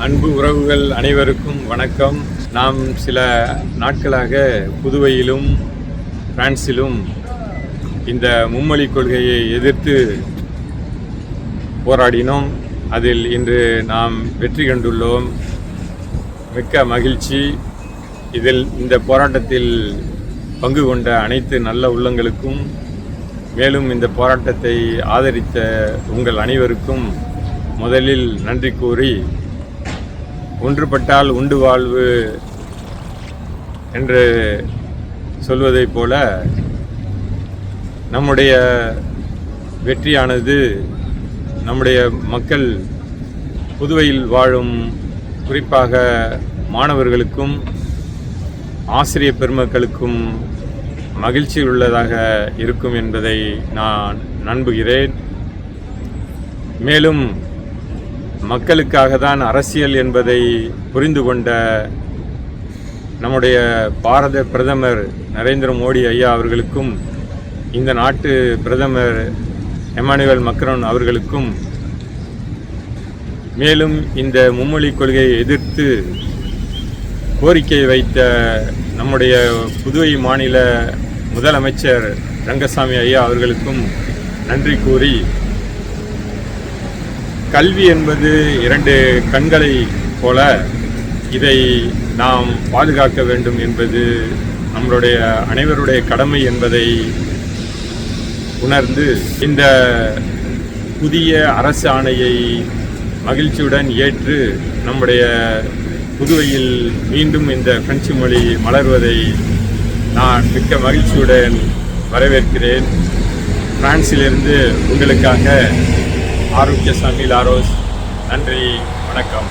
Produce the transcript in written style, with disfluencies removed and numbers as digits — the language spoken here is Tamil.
அன்பு உறவுகள் அனைவருக்கும் வணக்கம். நாம் சில நாட்களாக புதுவையிலும் பிரான்சிலும் இந்த மும்மொழி கொள்கையை எதிர்த்து போராடினோம். அதில் இன்று நாம் வெற்றி கண்டுள்ளோம். மிக்க மகிழ்ச்சி. இந்த போராட்டத்தில் பங்கு கொண்ட அனைத்து நல்ல உள்ளங்களுக்கும், மேலும் இந்த போராட்டத்தை ஆதரித்த உங்கள் அனைவருக்கும் முதலில் நன்றி கூறி, ஒன்றுபட்டால் உண்டு வாழ்வு என்று சொல்வதைப் போல நம்முடைய வெற்றியானது நம்முடைய மக்கள், புதுவையில் வாழும் குறிப்பாக மாணவர்களுக்கும் ஆசிரிய பெருமக்களுக்கும் மகிழ்ச்சி உள்ளதாக இருக்கும் என்பதை நான் நம்புகிறேன். மேலும் மக்களுக்காக தான் அரசியல் என்பதை புரிந்து கொண்ட நம்முடைய பாரத பிரதமர் நரேந்திர மோடி ஐயா அவர்களுக்கும், இந்த நாட்டு பிரதமர் எமானுவேல் மக்ரோன் அவர்களுக்கும், மேலும் இந்த மும்மொழி கொள்கையை எதிர்த்து கோரிக்கை வைத்த நம்முடைய புதுவை மாநில முதலமைச்சர் ரங்கசாமி ஐயா அவர்களுக்கும் நன்றி கூறி, கல்வி என்பது இரண்டு கண்களை போல, இதை நாம் பாதுகாக்க வேண்டும் என்பது நம்மளுடைய அனைவருடைய கடமை என்பதை உணர்ந்து, இந்த புதிய அரசு ஆணையை மகிழ்ச்சியுடன் ஏற்று நம்முடைய புதுவையில் மீண்டும் இந்த பிரெஞ்சு மொழி மலர்வதை நான் மிக்க மகிழ்ச்சியுடன் வரவேற்கிறேன். பிரான்சிலிருந்து உங்களுக்காக ஆரோக்கியசாமி லாரோஸ். நன்றி, வணக்கம்.